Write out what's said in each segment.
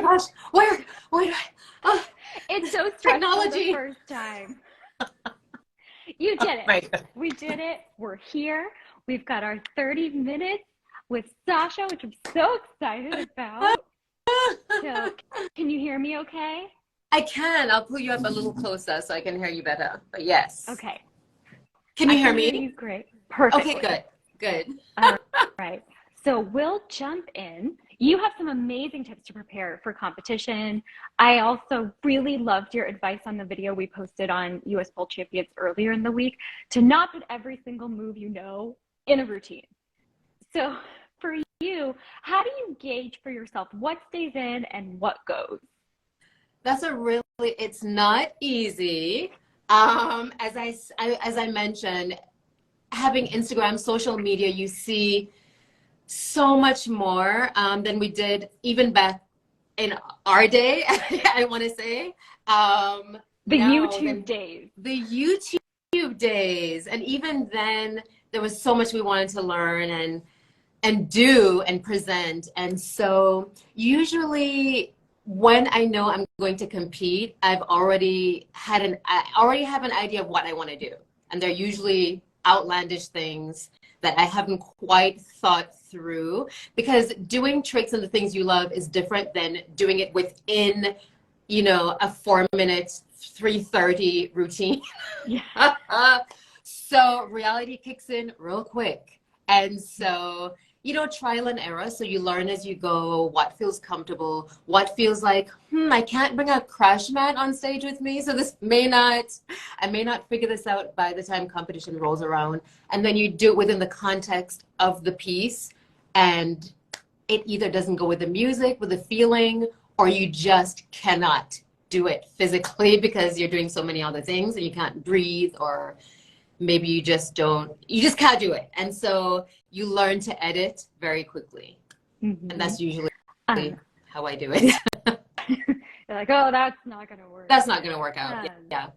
gosh, where do I, oh, It's so stressful technology. the first time. You did it. My God. We did it. We're here. We've got our 30 minutes with Sasha, which I'm so excited about. So, can you hear me okay? I can. I'll pull you up a little closer so I can hear you better. But yes. Okay. Can you I hear can hear me? you great. Perfectly. Okay, good. All right. So we'll jump in. You have some amazing tips to prepare for competition. I also really loved your advice on the video we posted on US Pole Champions earlier in the week to not put every single move you know in a routine. So for you, how do you gauge for yourself what stays in and what goes? That's it's not easy. As I mentioned, having Instagram, social media, you see so much more than we did even back in our day, I want to say. The Now, YouTube days. The YouTube days. And even then, there was so much we wanted to learn and do and present. And so usually when I know I'm going to compete, I already have an idea of what I want to do. And they're usually outlandish things that I haven't quite thought through, because doing tricks and the things you love is different than doing it within, a 4-minute, 3:30 routine. Yeah. So reality kicks in real quick. And so, trial and error. So you learn as you go what feels comfortable, what feels like, I can't bring a crash mat on stage with me. So I may not figure this out by the time competition rolls around. And then you do it within the context of the piece. And it either doesn't go with the music, with the feeling, or you just cannot do it physically because you're doing so many other things and you can't breathe, or maybe you just can't do it. And so you learn to edit very quickly. Mm-hmm. And that's usually how I do it. You're like, oh, that's not going to work. That's not going to work out. Yeah.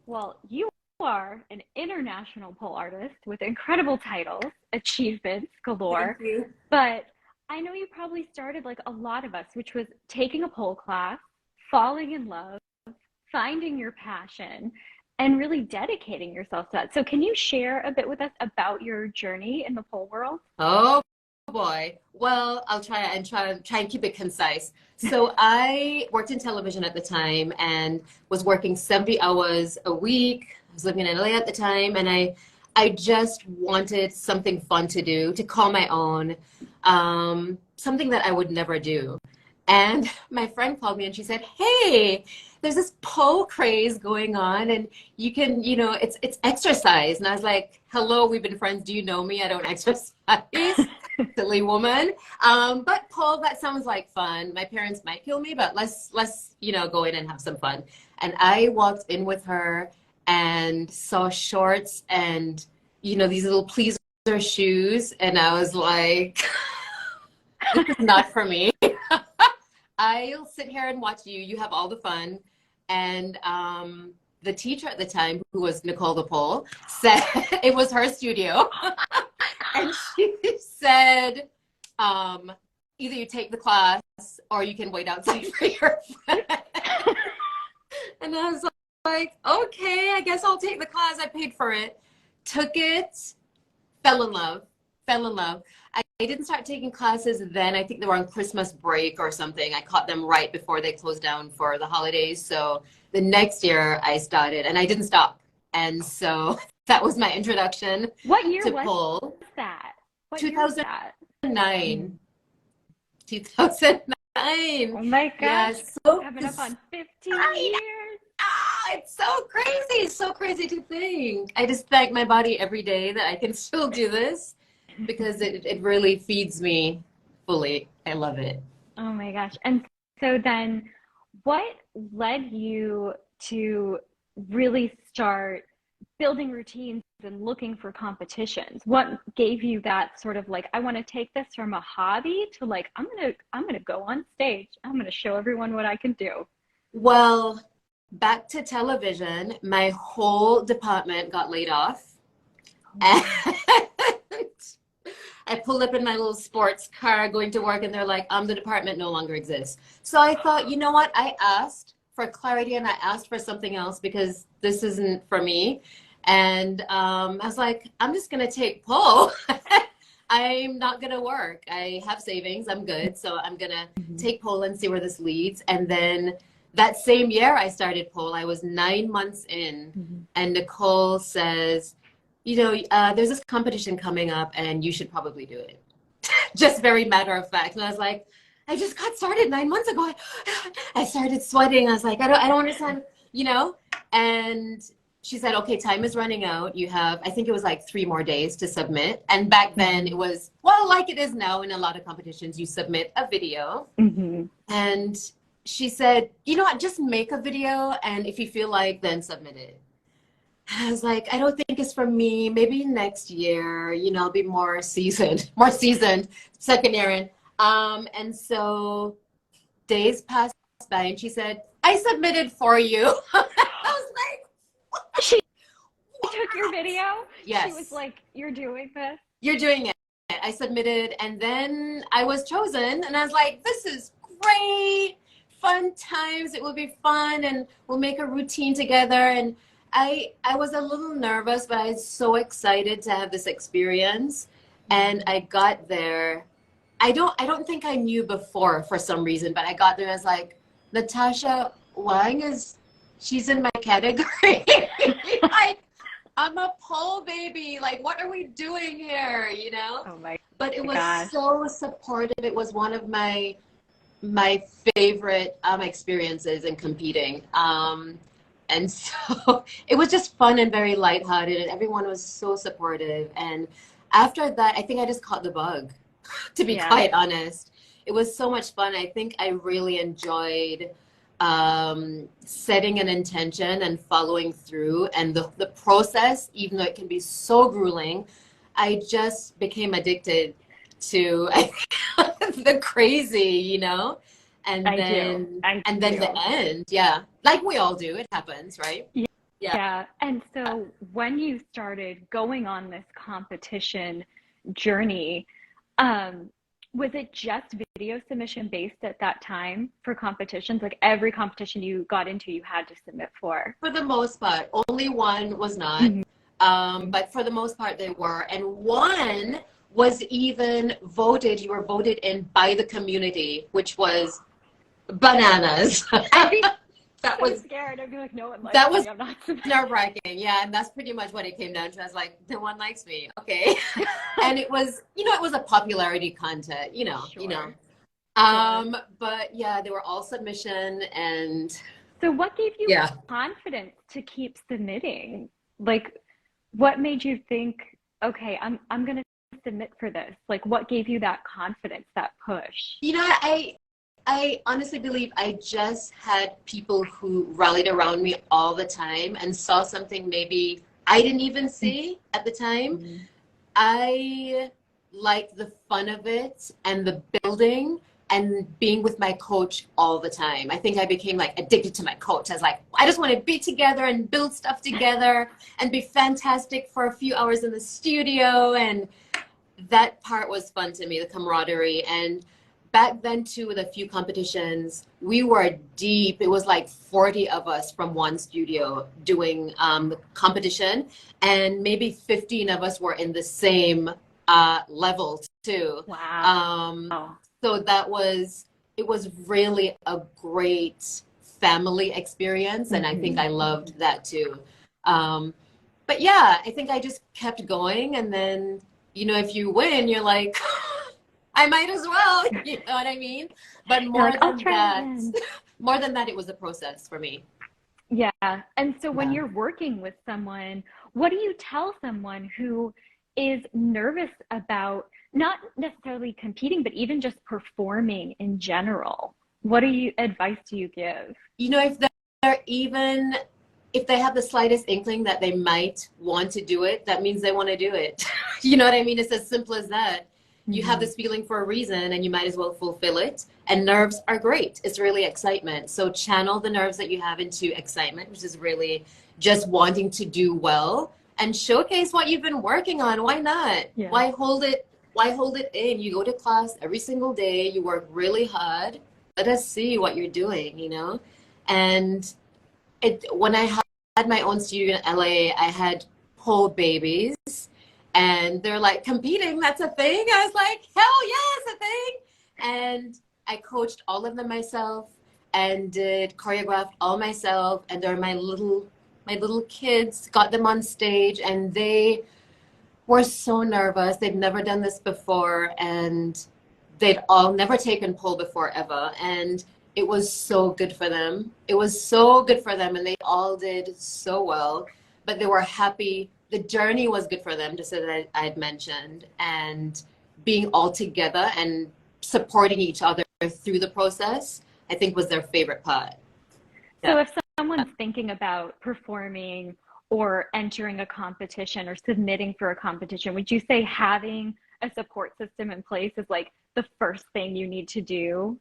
Well, you are an international pole artist with incredible titles, achievements galore. Thank you. But I know you probably started like a lot of us, which was taking a pole class, falling in love, finding your passion, and really dedicating yourself to that. So can you share a bit with us about your journey in the pole world? Oh boy. Well, I'll try and keep it concise. So I worked in television at the time and was working 70 hours a week. I was living in LA at the time, and I just wanted something fun to do, to call my own, something that I would never do. And my friend called me and she said, "Hey, there's this pole craze going on, and you can, it's exercise." And I was like, "Hello, we've been friends. Do you know me? I don't exercise." Silly woman. But pole, that sounds like fun. My parents might kill me, but let's go in and have some fun. And I walked in with her and saw shorts and, these little pleaser shoes. And I was like, this is not for me. I'll sit here and watch you. You have all the fun. And the teacher at the time, who was Nicole the Pole, said it was her studio. And she said, either you take the class or you can wait outside for your friend. And I was like, okay, I guess I'll take the class. I paid for it. Took it, fell in love. I didn't start taking classes then. I think they were on Christmas break or something. I caught them right before they closed down for the holidays. So the next year I started, and I didn't stop. And so that was my introduction. What year to was pole. that? What 2009. 2009. Oh my gosh. Yeah, so coming up on 15 years. It's so crazy. So crazy to think. I just thank my body every day that I can still do this, because it really feeds me fully. I love it. Oh my gosh. And so then what led you to really start building routines and looking for competitions? What gave you that sort of like, I want to take this from a hobby to like, I'm gonna go on stage. I'm gonna show everyone what I can do. Well, back to television, my whole department got laid off. And I pulled up in my little sports car going to work, and they're like, the department no longer exists. So I thought, you know what? I asked for clarity and I asked for something else because this isn't for me. And I was like, I'm just going to take pole. I'm not going to work. I have savings. I'm good. So I'm going to take pole and see where this leads. And then that same year I started pole, I was 9 months in, and Nicole says, you know, there's this competition coming up and you should probably do it. Just very matter of fact. And I was like, I just got started 9 months ago. I started sweating. I was like, I don't understand, you know? And she said, okay, time is running out. You have, I think it was like 3 more days to submit. And back then it was, well, like it is now in a lot of competitions, you submit a video. And she said, you know what, just make a video. And if you feel like, then submit it. I was like, I don't think it's for me. Maybe next year, you know, I'll be more seasoned, second year in. And so days passed by and she said, I submitted for you. I was like, she took your video? Yes. She was like, you're doing this? You're doing it. I submitted, and then I was chosen, and I was like, this is great. Fun times. It will be fun, and we'll make a routine together. And I was a little nervous, but I was so excited to have this experience. And I got there. I don't think I knew before for some reason, but I got there. I was like, Natasha Wang she's in my category. Like, I'm a pole baby. Like, what are we doing here? You know? Oh my! But it was gosh. so supportive. It was one of my favorite experiences in competing. And so it was just fun and very lighthearted, and everyone was so supportive. And after that, I think I just caught the bug, to be quite honest. It was so much fun. I think I really enjoyed setting an intention and following through, and the process, even though it can be so grueling, I just became addicted to the crazy, you know? And then the end, like we all do, it happens, right? Yeah. And so when you started going on this competition journey, was it just video submission based at that time for competitions? Like every competition you got into, you had to submit for? For the most part. Only one was not. But for the most part, they were. And one was even voted, you were voted in by the community, which was bananas. That was scared. I'd be like, no one likes that was me. nerve-wracking. Yeah, and that's pretty much what it came down to. I was like, no one likes me. Okay. And it was, you know, it was a popularity contest, you know. But yeah, they were all submission. And so what gave you confidence to keep submitting? Like, what made you think, okay, I'm gonna submit for this? Like, what gave you that confidence, that push? You know, I honestly believe I just had people who rallied around me all the time and saw something maybe I didn't even see at the time. I liked the fun of it and the building and being with my coach all the time. I think I became like addicted to my coach. I was like, I just want to be together and build stuff together and be fantastic for a few hours in the studio. And that part was fun to me, the camaraderie. And back then too, with a few competitions, we were deep. It was like 40 of us from one studio doing the competition, and maybe 15 of us were in the same level too. Wow. So it was really a great family experience, and I think I loved that too. But yeah, I think I just kept going, and then, you know, if you win, you're like, I might as well, you know what I mean? But more than that, it was a process for me. Yeah. And so when you're working with someone, what do you tell someone who is nervous about not necessarily competing, but even just performing in general? What advice do you give? You know, if they have the slightest inkling that they might want to do it, that means they want to do it. You know what I mean? It's as simple as that. You have this feeling for a reason, and you might as well fulfill it. And nerves are great. It's really excitement. So channel the nerves that you have into excitement, which is really just wanting to do well, and showcase what you've been working on. Why not? Why hold it Why hold it in? You go to class every single day, you work really hard. Let us see what you're doing, you know? And when I had my own studio in LA, I had pole babies, and they're like competing. That's a thing. I was like, hell yes, a thing. And I coached all of them myself and did choreographed all myself. And they're my little kids. Got them on stage, and they were so nervous. They'd never done this before, and they'd all never taken pole before ever. And it was so good for them. It was so good for them, and they all did so well. But they were happy. The journey was good for them, just as I had mentioned, and being all together and supporting each other through the process, I think was their favorite part. So Yeah. if someone's thinking about performing or entering a competition or submitting for a competition, would you say having a support system in place is like the first thing you need to do?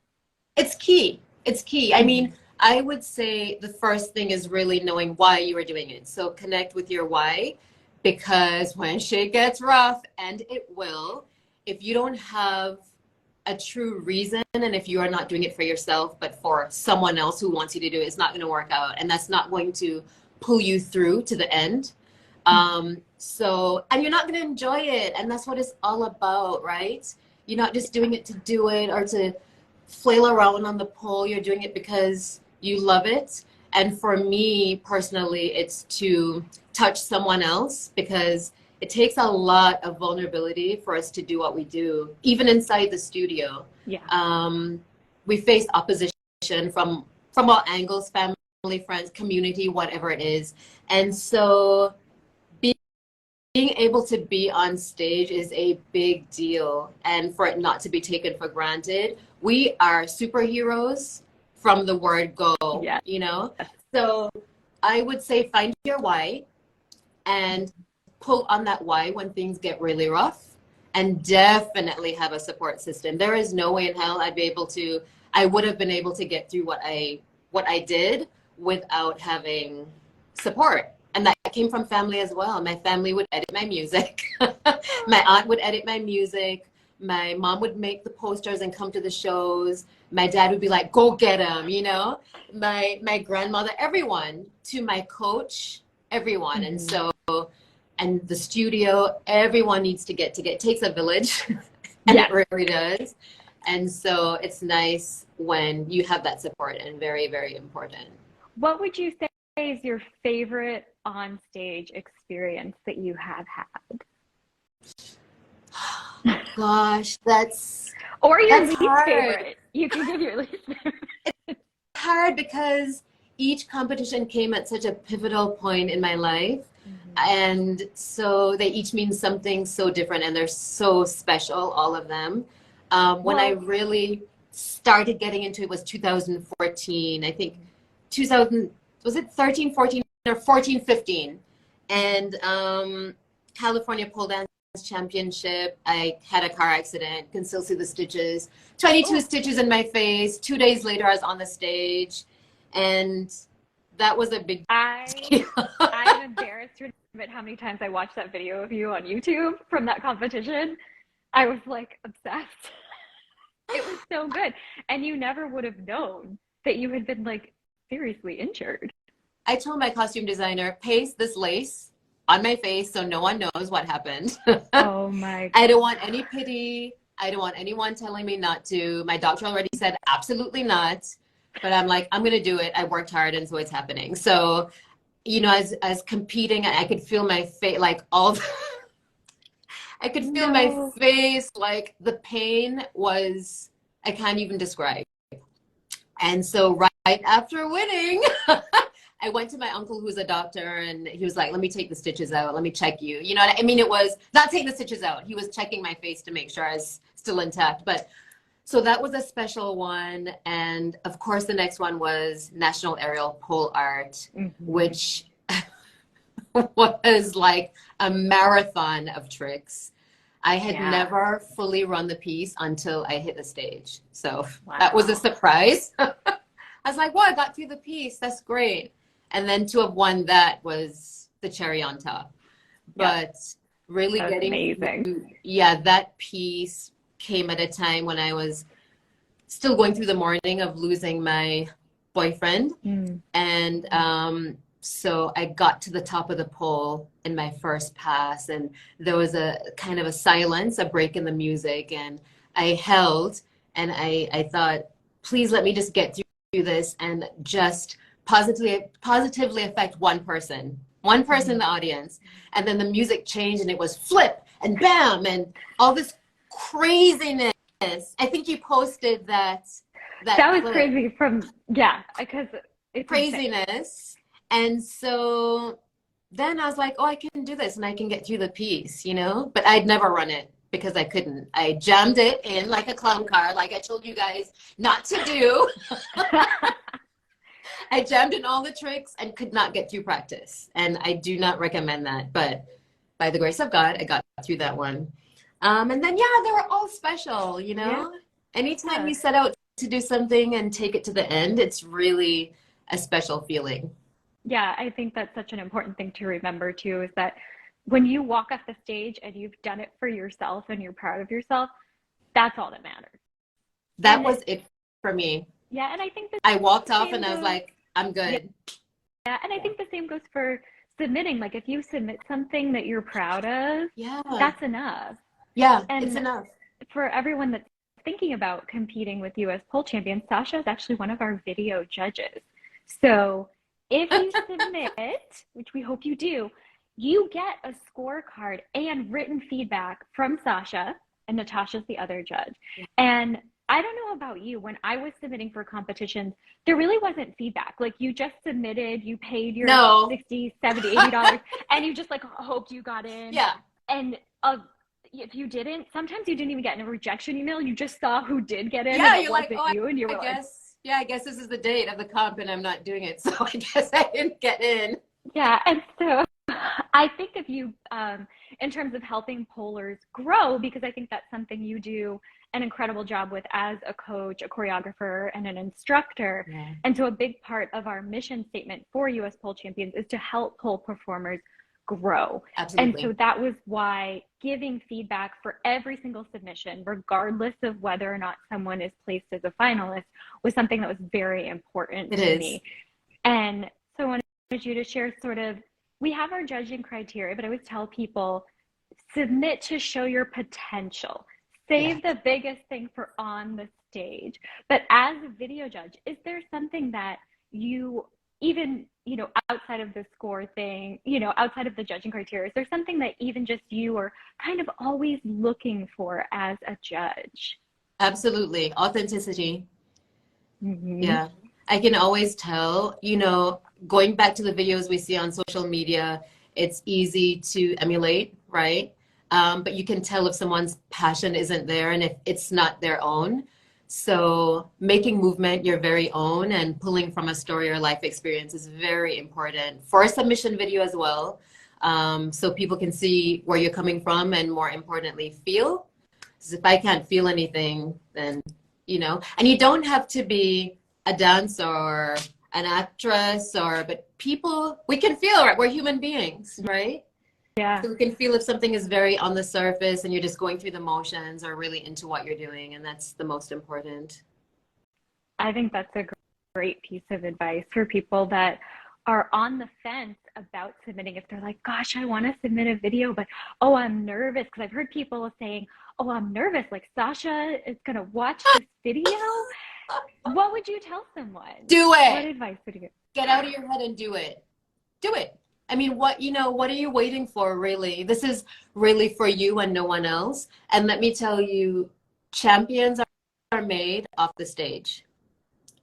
It's key. It's key. I Mhm. mean, I would say the first thing is really knowing why you are doing it. So connect with your why, because when shit gets rough, and it will, if you don't have a true reason, and if you are not doing it for yourself, but for someone else who wants you to do it, it's not going to work out. And that's not going to pull you through to the end. And you're not going to enjoy it. And that's what it's all about, right? You're not just doing it to do it or to flail around on the pole. You're doing it because you love it. And for me personally, it's to touch someone else, because it takes a lot of vulnerability for us to do what we do, even inside the studio. Yeah. We face opposition from all angles, family, friends, community, whatever it is. And so being able to be on stage is a big deal, and for it not to be taken for granted. We are superheroes from the word go, Yeah. you know? So I would say find your why and pull on that why when things get really rough, and definitely have a support system. There is no way in hell I would have been able to get through what I did without having support. And that came from family as well. My family would edit my music. My aunt would edit my music. My mom would make the posters and come to the shows. My dad would be like, go get them, you know? My grandmother, everyone, to my coach, everyone. And so, and the studio, everyone needs to get together. It takes a village, and Yeah. it really does. And so it's nice when you have that support, and very, very important. What would you say is your favorite on-stage experience that you have had? Gosh, Or your that's least hard. favorite. You can give your least favorite. Hard because each competition came at such a pivotal point in my life. And so they each mean something so different, and they're so special, all of them. When I really started getting into it was 2014. I think 2000, was it 13, 14, or 14, 15? And California Pole Dance Championship, I had a car accident, can still see the stitches, 22 stitches in my face. 2 days later, I was on the stage, and that was a big deal. I'm embarrassed to admit how many times I watched that video of you on YouTube from that competition. I was like obsessed. It was so good. And you never would have known that you had been like seriously injured. I told my costume designer, paste this lace on my face so no one knows what happened. Oh my God. I don't want any pity. I don't want anyone telling me not to. My doctor already said absolutely not. But I'm like, I'm going to do it. I worked hard, and so it's happening. So, you know, as competing, I could feel my face, like I could feel my face, like the pain was, I can't even describe. And so right after winning, I went to my uncle who's a doctor, and he was like, let me take the stitches out. Let me check you. You know what I mean? It was not taking the stitches out. He was checking my face to make sure I was still intact. But so that was a special one. And of course, the next one was National Aerial Pole Art, which was like a marathon of tricks. I had never fully run the piece until I hit the stage. So that was a surprise. I was like, well, I got through the piece. That's great. And then to have won that was the cherry on top. But really That's getting amazing. through, yeah, that piece came at a time when I was still going through the mourning of losing my boyfriend. Mm. And so I got to the top of the pole in my first pass, and there was a kind of a silence, a break in the music, and I held and I thought, please let me just get through this and just positively affect one person in the audience. And then the music changed and it was flip and bam and all this craziness. I think you posted that That was clip. crazy yeah, because it's insane. Craziness. And so then I was like, oh, I can do this and I can get through the piece, you know? But I'd never run it because I couldn't. I jammed it in like a clown car, like I told you guys not to do. I jammed in all the tricks and could not get through practice. And I do not recommend that. But by the grace of God, I got through that one. And then, yeah, they were all special, you Yeah. know? Anytime you set out to do something and take it to the end, it's really a special feeling. Yeah, I think that's such an important thing to remember too, is that when you walk off the stage and you've done it for yourself and you're proud of yourself, that's all that matters. That And was it for me. yeah, and I think the I walked off same and I was goes, like, I'm yeah, good. and I think the same goes for submitting. Like if you submit something that you're proud of, Yeah. that's enough. Yeah, it's And enough. for everyone that's thinking about competing with US Pole Champions, Sasha is actually one of our video judges. So if you submit, which we hope you do, you get a scorecard and written feedback from Sasha, and Natasha's the other judge. And I don't know about you, when I was submitting for competitions, there really wasn't feedback. Like you just submitted, you paid your No. 60, 70, $80, and you just like hoped you got in. Yeah. And if you didn't, sometimes you didn't even get in a rejection email. You just saw who did get in, Yeah, and it you're like, wasn't oh, you, and you were I like, guess, yeah, I guess this is the date of the comp and I'm not doing it. So I guess I didn't get in. yeah. And so I think of you in terms of helping polers grow, because I think that's something you do an incredible job with as a coach, a choreographer, and an instructor. Yeah. And so a big part of our mission statement for US Pole Champions is to help pole performers grow. And so Absolutely. that was why giving feedback for every single submission, regardless of whether or not someone is placed as a finalist, was something that was very important It to is. me. And so I wanted you to share sort of, we have our judging criteria, but I always tell people submit to show your potential. Yeah. Save the biggest thing for on the stage. But as a video judge, is there something that you, even, you know, outside of the score thing, you know, outside of the judging criteria, is there something that even just you are kind of always looking for as a judge? Absolutely. Authenticity. Mm-hmm. Yeah. I can always tell, you know, going back to the videos we see on social media, it's easy to emulate, right? But you can tell if someone's passion isn't there and if it's not their own. So making movement your very own and pulling from a story or life experience is very important for a submission video as well. So people can see where you're coming from and more importantly, feel. Because if I can't feel anything, then, you know, and you don't have to be a dancer or an actress but people, we can feel, right? We're human beings, right? Yeah. So we can feel if something is very on the surface and you're just going through the motions or really into what you're doing, and that's the most important. I think that's a great piece of advice for people that are on the fence about submitting. If they're like, gosh, I want to submit a video, but oh, I'm nervous. Because I've heard people saying, oh, I'm nervous. Like Sasha is going to watch this video. What would you tell someone? Do What it. advice would you give? Get out of your head and do it. Do it. I mean, what, you know, what are you waiting for, really? This is really for you and no one else. And let me tell you, champions are made off the stage.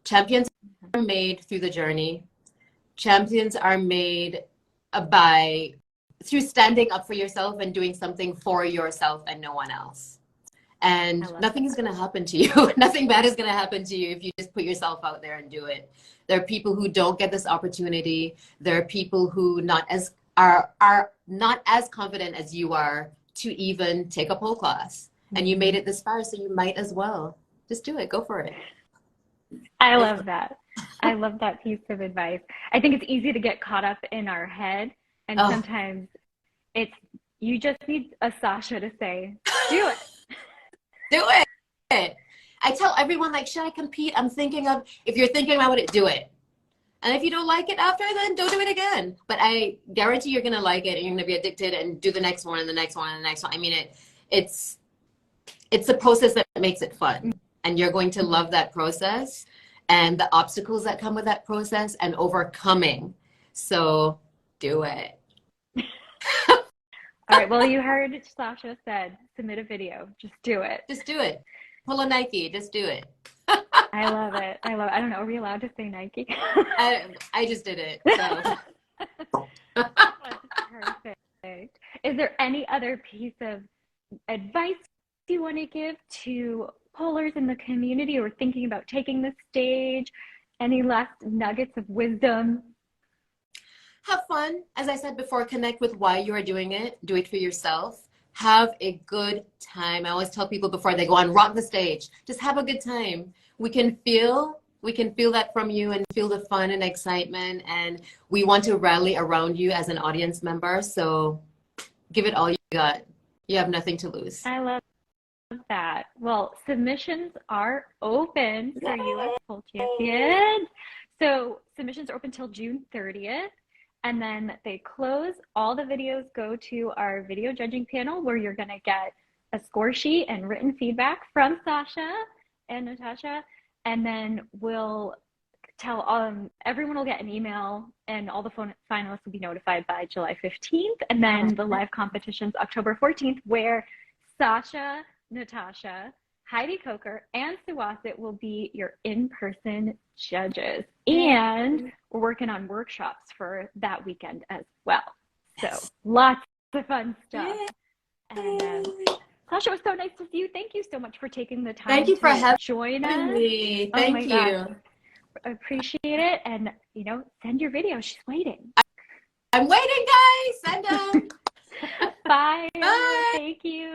Champions are made through the journey. Champions are made through standing up for yourself and doing something for yourself and no one else. And nothing is going to happen to you. Nothing bad is going to happen to you if you just put yourself out there and do it. There are people who don't get this opportunity. There are people who are not as confident as you are to even take a pole class. And you made it this far, so you might as well. Just do it. Go for it. I love that. I love that piece of advice. I think it's easy to get caught up in our head, and sometimes it's You just need a Sasha to say, do it. Do it. I tell everyone, like, should I compete? I'm thinking of, if you're thinking about it, do it. And if you don't like it after, then don't do it again. But I guarantee you're going to like it and you're going to be addicted and do the next one and the next one and the next one. I mean, it's the process that makes it fun. And you're going to love that process and the obstacles that come with that process and overcoming. So do it. All right. Well, you heard Sasha said, submit a video. Just do it. Just do it. Pull a Nike. Just do it. I love it. I love it. I don't know. Are we allowed to say Nike? I just did it. So. Perfect. Is there any other piece of advice you want to give to polers in the community or thinking about taking the stage? Any last nuggets of wisdom? Have fun. As I said before, connect with why you are doing it. Do it for yourself. Have a good time. I always tell people before they go on, rock the stage. Just have a good time. We can feel that from you and feel the fun and excitement. And we want to rally around you as an audience member. So give it all you got. You have nothing to lose. I love that. Well, submissions are open for US Pole Champions. So submissions are open till June 30th. And then they close. All the videos go to our video judging panel where you're going to get a score sheet and written feedback from Sasha and Natasha. And then we'll tell everyone will get an email and all the finalists will be notified by July 15th. And then the live competition's October 14th, where Sasha, Natasha, Heidi Coker, and Suwasit will be your in-person judges. And we're working on workshops for that weekend as well. So lots of fun stuff. And Sasha, it was so nice to see you. Thank you so much for taking the time. Thank you for join us. Me. Thank you. God. I appreciate it. And, send your video. She's waiting. I'm waiting, guys. Send them. Bye. Bye. Thank you.